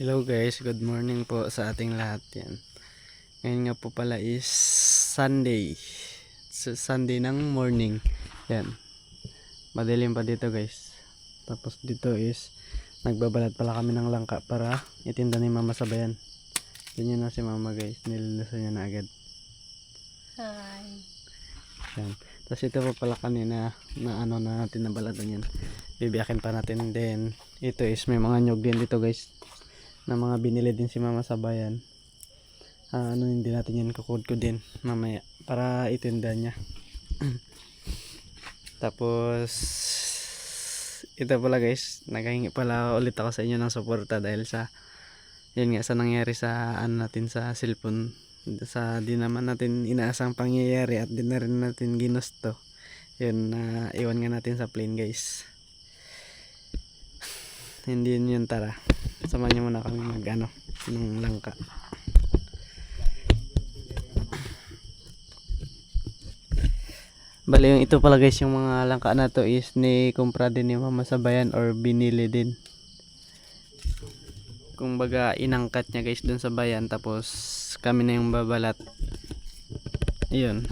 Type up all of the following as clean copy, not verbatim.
Hello guys, good morning po sa ating lahat yan. Ngayon nga po pala is Sunday. Sunday ng morning. Yan. Madilim pa dito guys. Tapos dito is nagbabalat pala kami ng langka para itinda ni Mama sa bayan. Yan na si Mama guys. Niluluso niya na agad. Hi. Yan. Tapos ito po pala kanina na ano na natin nabalatan yan. Bibiyakin pa natin din. Ito is may mga nyog din dito guys. Na mga binili din si Mama sa bayan. Ano hindi natin yan kukod din mamaya para itinda niya. Tapos ito pala guys, naghahingi pala ulit ako sa inyo ng suporta dahil sa yun nga sa nangyari sa ano natin sa cellphone, sa di naman natin inaasang pangyayari at di na rin natin ginusto. Yun na iwan nga natin sa plane guys. Hindi yun, tara. Samahan niyo muna kami mag ano ng langka. Bali yung ito pala guys, yung mga langka na to is ni kumpra din ni Mama sa bayan or binili din. Kumbaga inangkat niya guys dun sa bayan tapos kami na yung babalat. Iyon.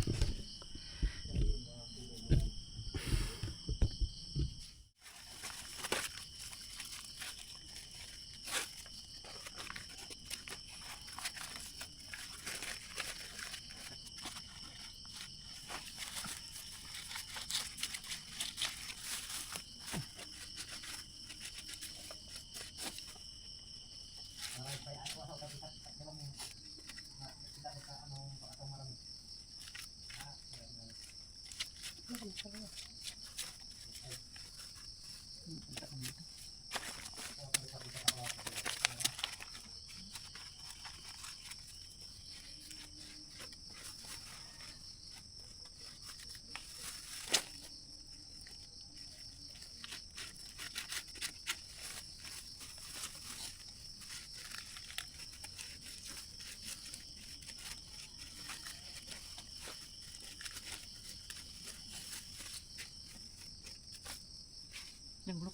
Yang belum.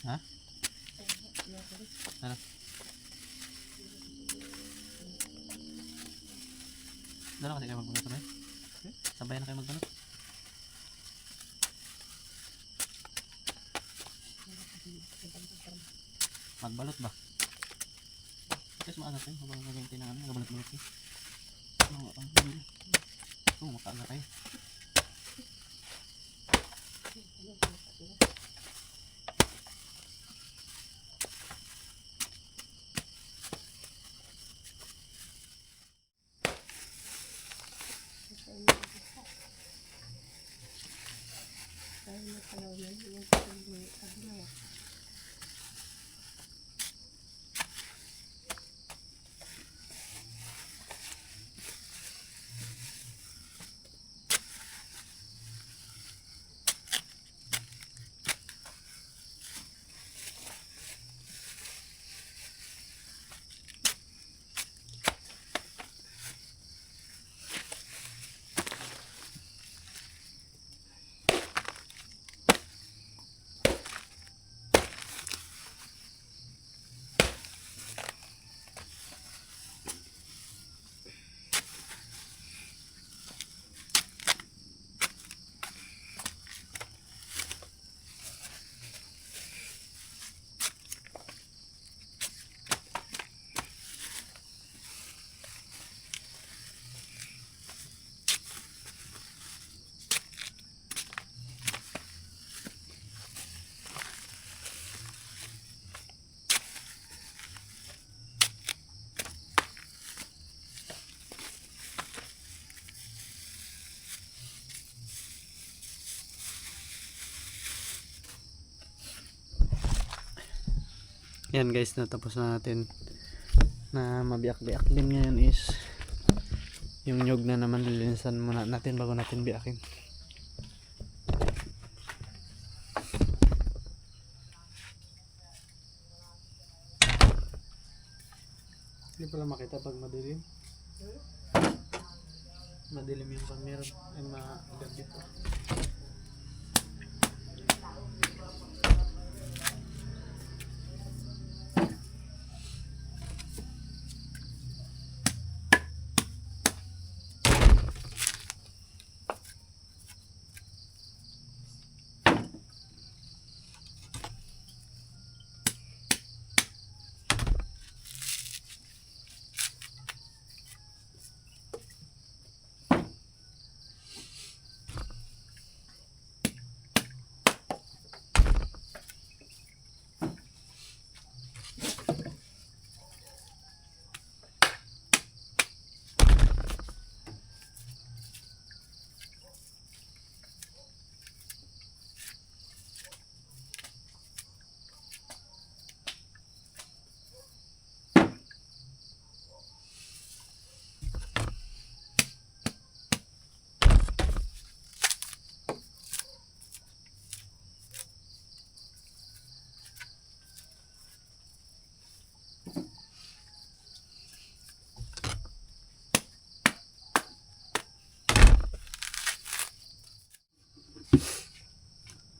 Hah? Ano? Doon na kasi kayo magbanot na sabay na kayo magbanot. Magbalot ba? Kasi maangat tayo habang gagamit ng ano, gabalot-balot kayo. Makaangat tayo. Yan guys, natapos na natin na mabiyak-biak din ngayon is yung nyug na naman, lilinisan muna natin bago natin biakin. Hindi pala makita pag madilim. Madilim yung camera ay magabi pa.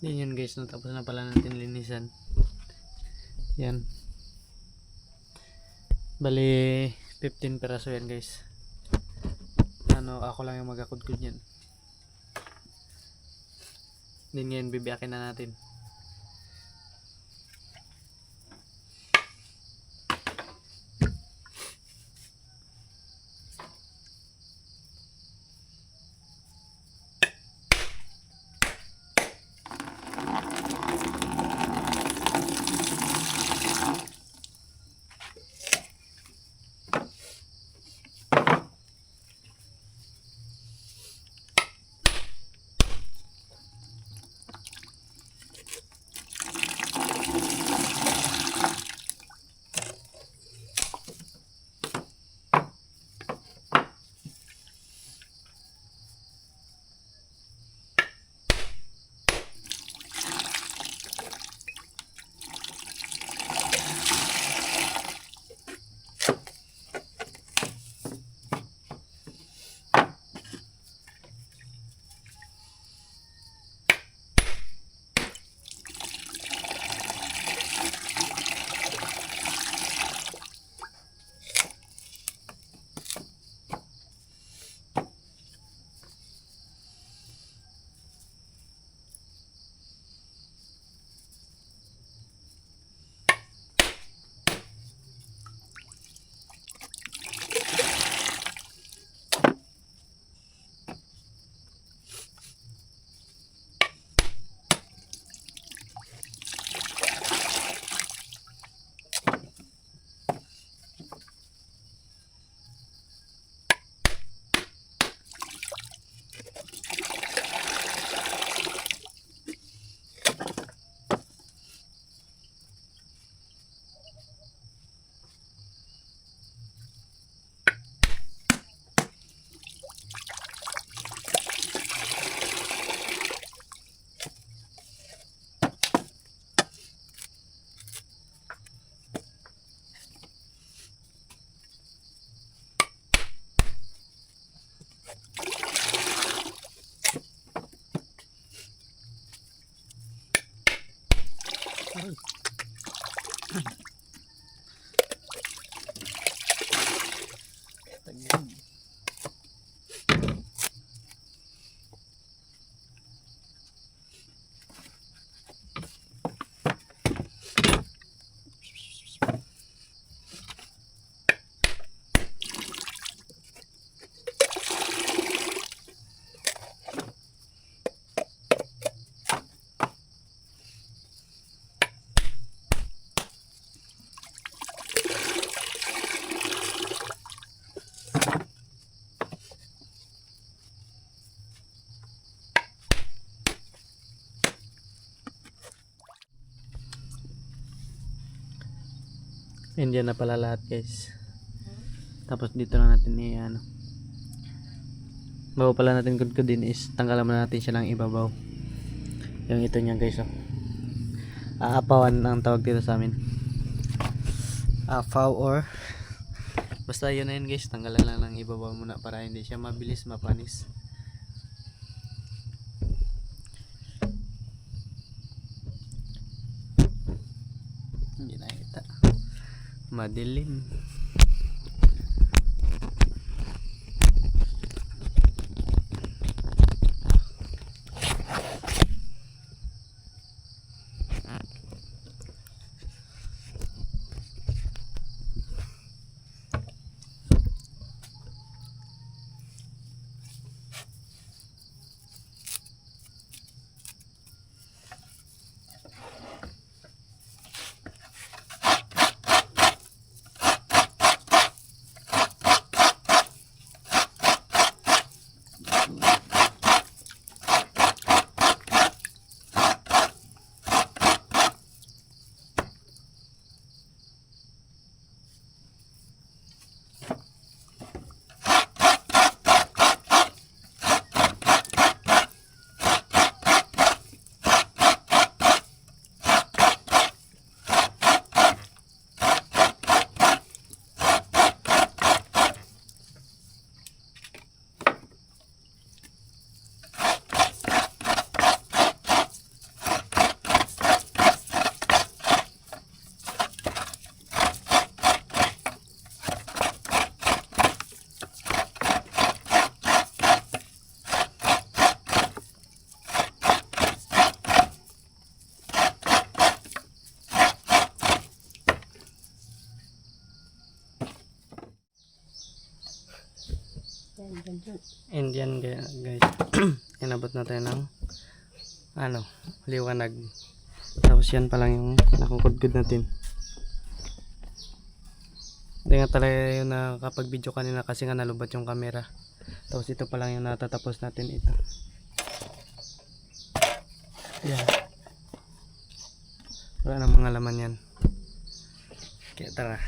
Yan yun guys, natapos na pala natin linisan. Yan. Bali 15 peraso yan guys. Ako lang yung magakudkud yan. Then ngayon bibiyakin na natin. Indian na pala lahat guys. Tapos dito lang natin ano. Bago pala natin kudkudin is tanggalan muna natin siya ng ibabaw. Yung ito niya guys oh. Aapawan ang tawag dito sa amin. Apaw or basta yun na yun guys, tanggalan lang ng ibabaw muna para hindi siya mabilis mapanis. Hindi nakita. Madilim. Indian guys. Inabot na tayo ng liwanag. Tapos yan pa lang yung nakukudkod natin. Hindi nga talaga yung nakapag video kanina kasi nga nalubat yung camera. Tapos ito pa lang yung natatapos natin ito. Yan. Wala na mga laman yan. Kaya tara.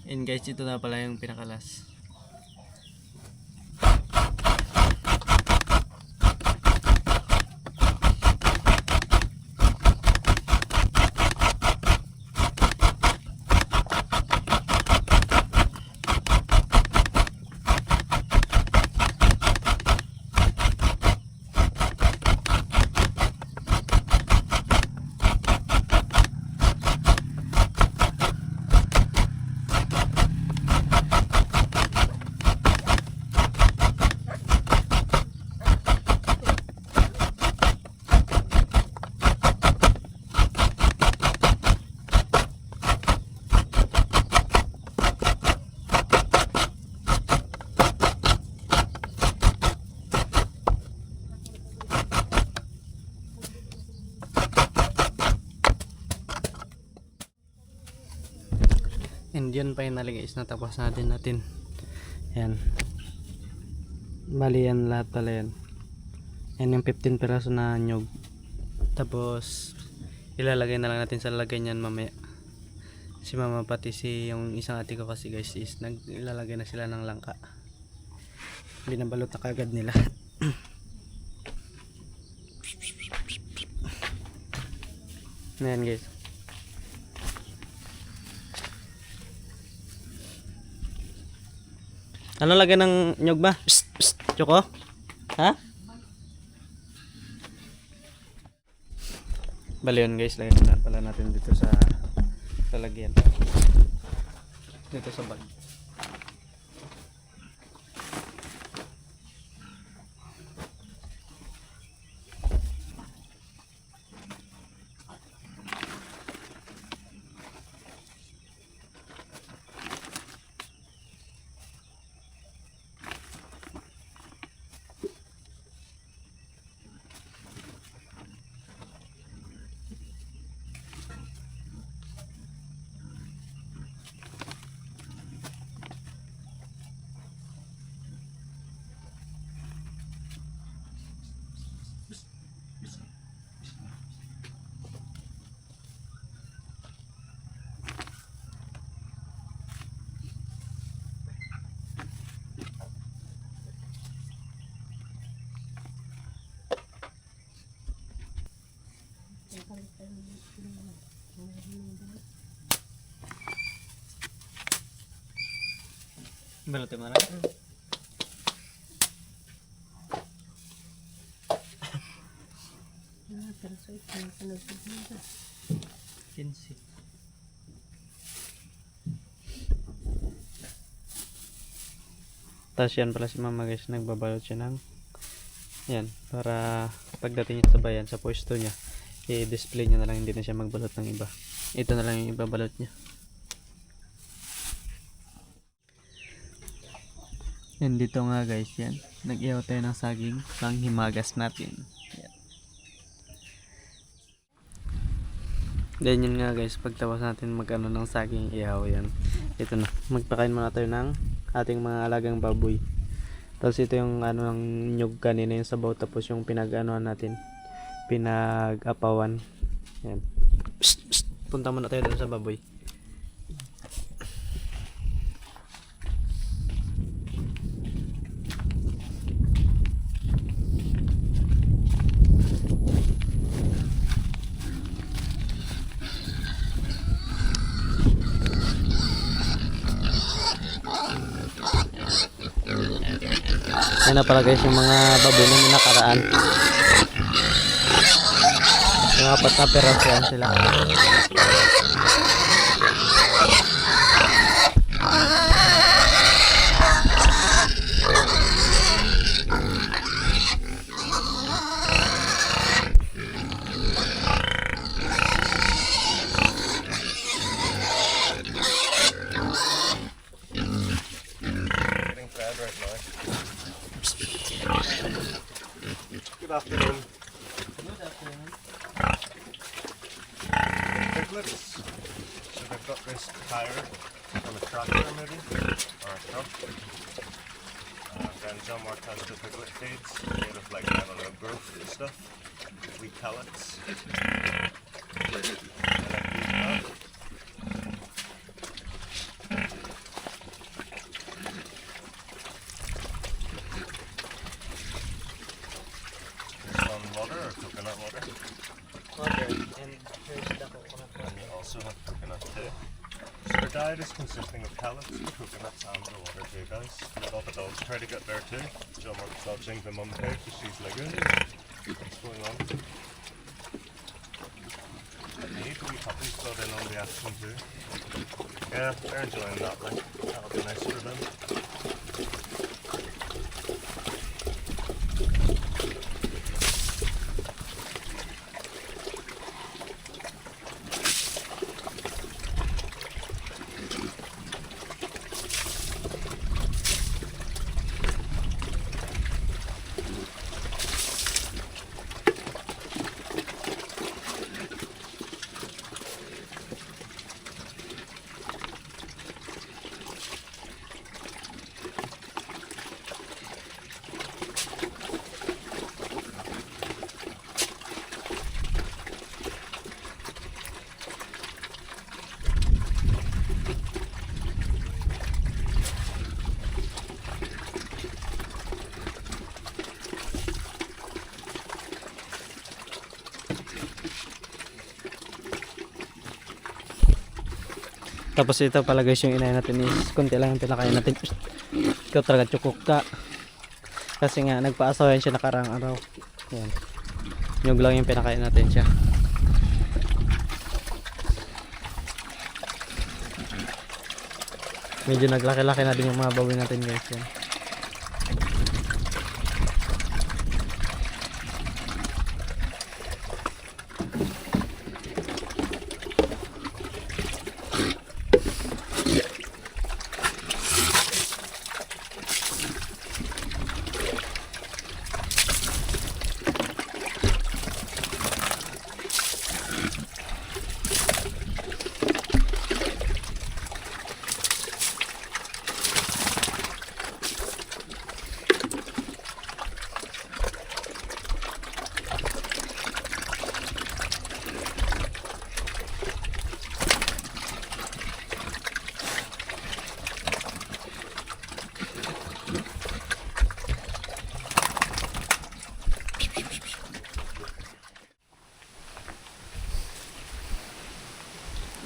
And guys, ito na pala yung pinakalas. And yun finally guys, natapos natin. Yan. Bali yan lahat pala yan. Yan yung 15 piraso na nyug. Tapos ilalagay na lang natin sa lalagyan yan mamaya. Si mama pati si yung isang ate ko kasi guys is ilalagay na sila ng langka. Binabalot na kagad nila. Ayan guys. Ano lagay ng nyug ba? Psst, psst, Choco? Ha? Bali yun guys, lagyan na pala natin dito sa lalagyan. Dito sa bag. Balutin mo na. Kinsi. Tapos yan pala si mama guys, nagbabalot siya ng yan, para pagdating niya sa bayan, sa pwesto niya, i-display niya na lang, hindi na siya magbalot ng iba. Ito na lang yung ibabalot niya. Yan dito nga guys, yan. Nag-ihaw tayo ng saging pang himagas natin. Yan. Then yun nga guys, pagtapos natin mag-ano ng saging ihaw yan. Ito na, magpakain muna tayo ng ating mga alagang baboy. Tapos ito yung ano ng nyug kanina yung sabaw, tapos yung pinag-anoan natin, pinag-apawan. Yan. Psst, psst. Punta muna tayo doon sa baboy. Yan na pala guys yung mga baboy na nakaraan. Yung 4 na peraso yan sila. Good afternoon. Good afternoon. Piglets. So they've got this tire on a tractor maybe, or a truck. Then John Mark has the piglet feeds made of like, I don't know, growth and stuff. Wheat pellets. And like these consisting of pellets, coconuts, and the water too, guys. Let all the dogs try to get there too. John Mark's dodging the mum pig because she's lagoon. What's going on? I need wee puppies got in on the action too. Yeah, they're enjoying that one. That'll be nice for them. Tapos ito pala guys yung inay natin is konti lang yung pinakain natin. Ikaw talaga tsukok ka. Kasi nga nagpaasawayan siya nakarang araw. Yan. Nyug lang yung pinakain natin siya. Medyo naglaki-laki na din yung mga baboy natin guys. Yan.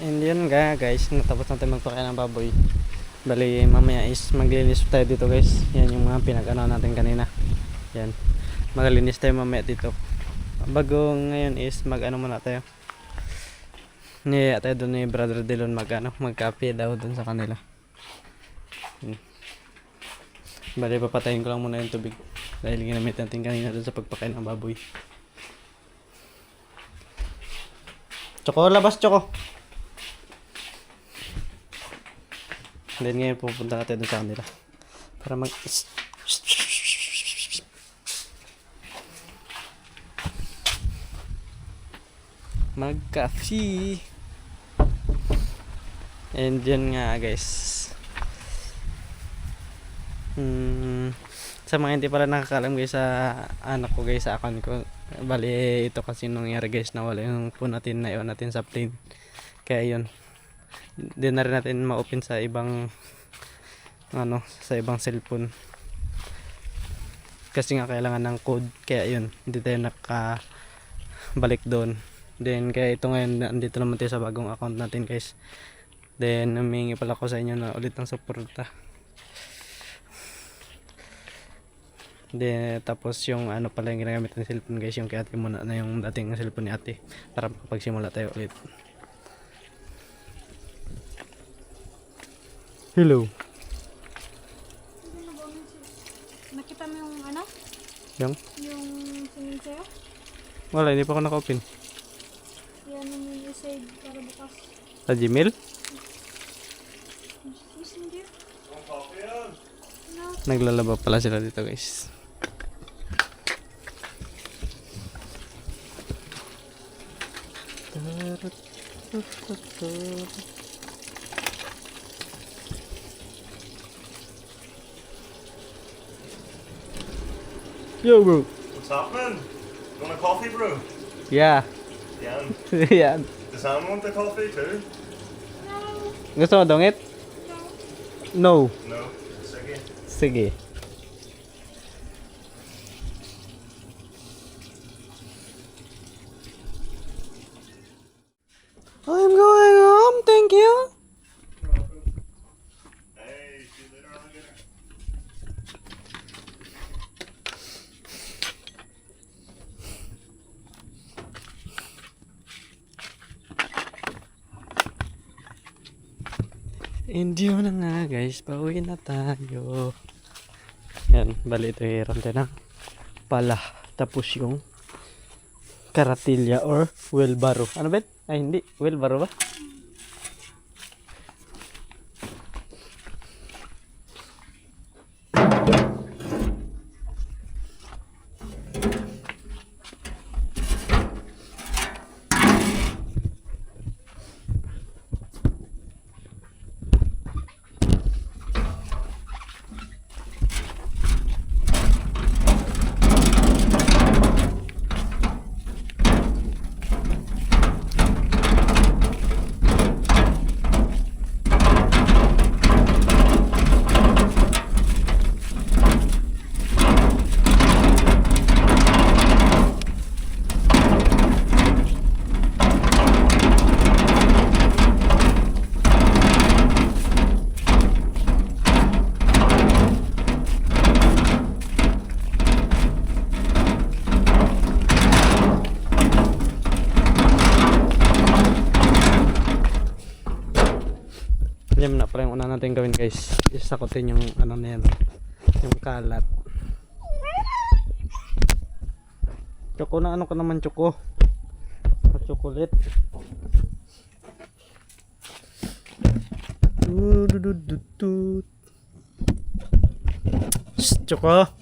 And yun nga guys, natapos natin magpakain ng baboy. Bali mamaya is maglinis tayo dito guys. Yan yung mga pinag-ano natin kanina. Yan, maglinis tayo mamaya dito. Bago ngayon is mag-ano muna tayo. Niyaya tayo doon ni Brother Dilon mag-kape daw doon sa kanila. Bali papatayin ko lang muna yung tubig. Dahil ginamit natin kanina doon sa pagpakain ng baboy. Choco, labas Choco! Then ngayon pupunta natin doon sa kanila para mag-coffee. And yun nga guys, sa mga hindi pala nakakalam guys sa anak ko guys, sa account ko, bali ito kasi nangyari guys, nawala yung phone natin, naiwan natin sa plane. Kaya yun, hindi na rin natin ma-open sa ibang sa ibang cellphone kasi nga kailangan ng code. Kaya yun, hindi tayo nakabalik doon. Then kaya ito ngayon, andito naman tayo sa bagong account natin guys. Then humingi pala ko sa inyo na ulit ng suporta. Then tapos yung pala yung ginagamit ng cellphone guys, yung kay ate muna na yung dating cellphone ni ate, para makapagsimula tayo ulit. Hello. Nakita mo yung Yung? Yung singin sa'yo? Wala, hindi pa ako naka-open. Yan yung message para bukas. Sa Gmail? Messenger? No. Naglalaba pala sila dito guys. Yo bro. What's happening? You want a coffee, bro? Yeah. Yeah. Yan. Does Anne want the coffee too? No. Gusto mo dongit? No. No. No. Sige. Sige. I'm going home, thank you. And yun na nga guys, pauwi na tayo. Yan, bali ito hiram din ng pala. Tapos yung karatilya or wheelbarrow. Ano ba? Ay hindi, wheelbarrow ba? Yan na pala yung una natin gawin guys. Isakotin yung ano na yan. Yung kalat. Choco na ano ka naman Choco? Chocolate. Choco.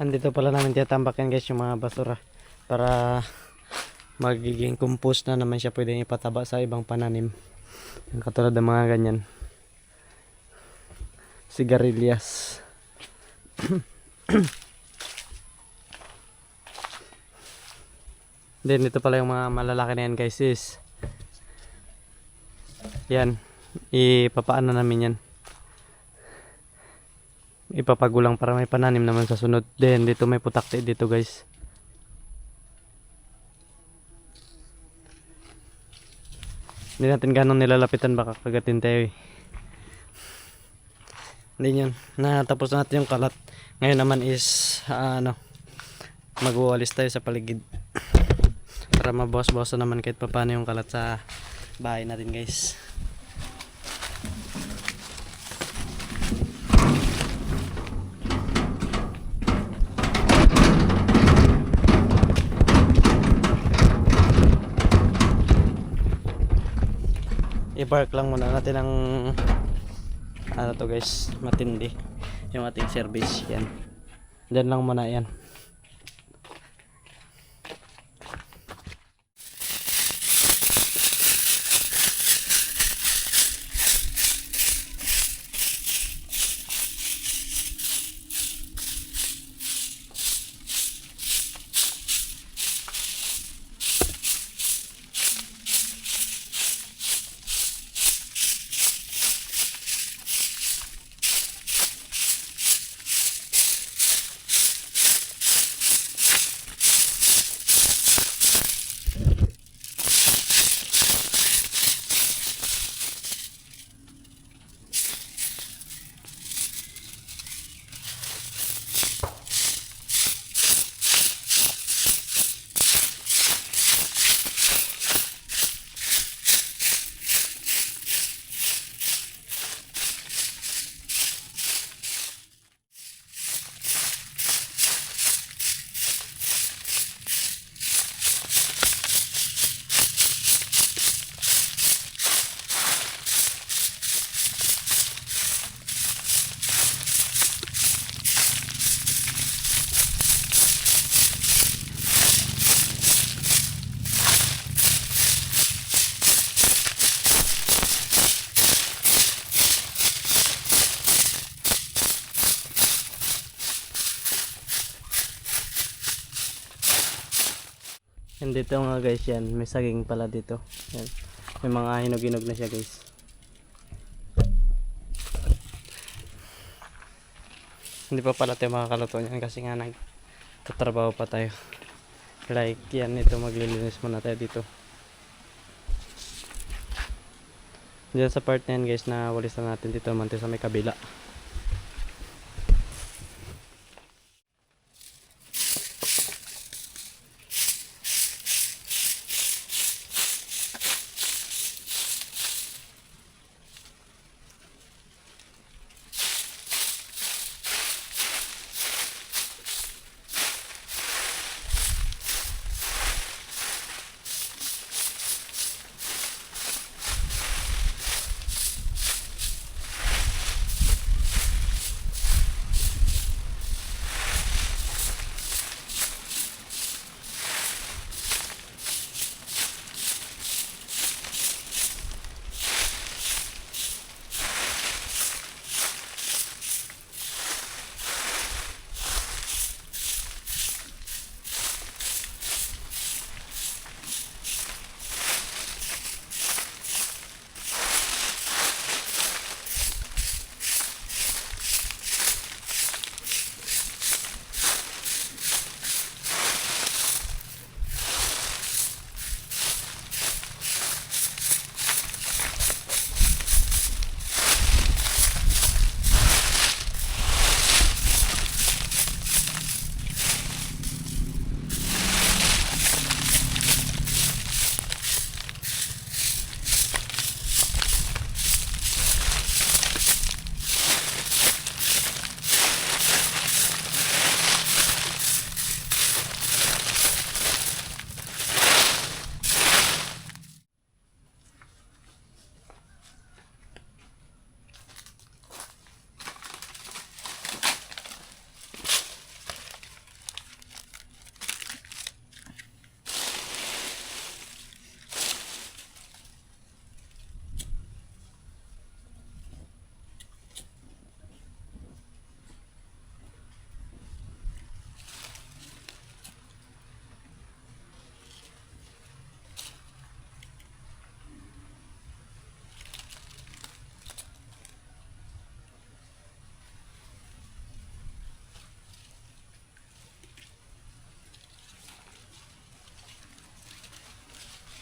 Andito pala namin tinatambakan guys yung mga basura para magiging compost na naman siya, pwedeng ipataba sa ibang pananim. Yung katulad ng mga ganyan. Sigarilyas. Then dito pala yung mga malalaki na yan guys is yan, ipapaano namin yan, ipapagulang para may pananim naman sa sunod. Then dito may putakti dito guys. Hindi natin ganong nilalapitan, baka kagatin tayo eh. Hindi yun, natapos natin yung kalat. Ngayon naman is magwawalis tayo sa paligid para mabawas-bawasan naman kahit paano yung kalat sa bahay natin guys. i-park lang muna natin ang ano to guys, matindi yung ating service. Yan, dyan lang muna yan. And dito mga guys, yan, may saging pala dito. Yan. May mga hinog-hinog na siya guys. Hindi pa pala tayo makakaluto niyan kasi nga nagtatrabaho pa tayo. Like yan, ito maglilinis muna tayo dito. Diyan sa part na yan guys, na walisan natin dito naman tayo sa may kabila.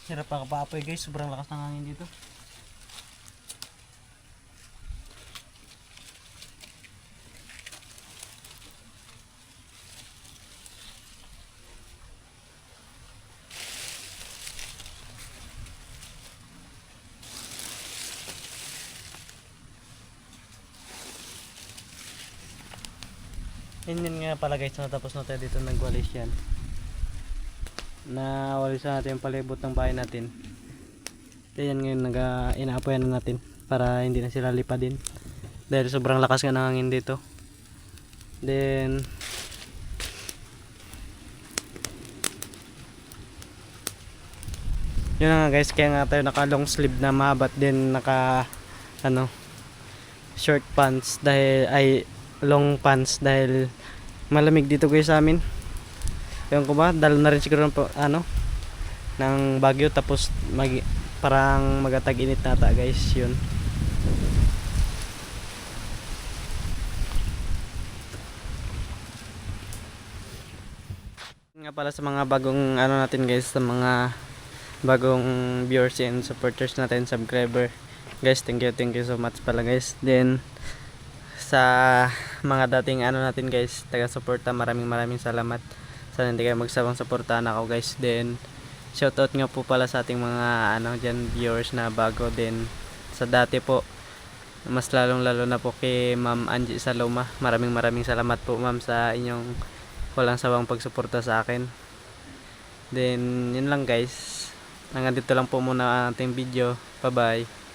Hirap pa kapapoy guys, sobrang lakas ng hangin dito. Yun nga pala guys, natapos na tayo dito, nagwalis yan. Nawalisan natin yung palibot ng bahay natin. Ayan ngayon inaapoyan na natin para hindi na sila lipadin. Dahil sobrang lakas nga ng hangin dito. Then yun na nga guys, kaya nga tayo naka long sleeve na mahaba din naka short pants dahil long pants dahil malamig dito guys sa amin. Ewan ko ba, dalo na rin siguro ng bagyo tapos parang magatag-init nata guys yun. Nga pala sa mga bagong natin guys, sa mga bagong viewers and supporters natin, subscriber guys, thank you so much pala guys. Then sa mga dating natin guys, taga-suporta, maraming salamat. Sana hindi kayo magsawang suportahan ako guys. Then shoutout nga po pala sa ating mga dyan viewers na bago din. Sa dati po, mas lalo na po kay Ma'am Angie Saloma. Maraming salamat po ma'am sa inyong walang sawang pagsuporta sa akin. Then yun lang guys, hanggang dito lang po muna ang ating video. Bye bye.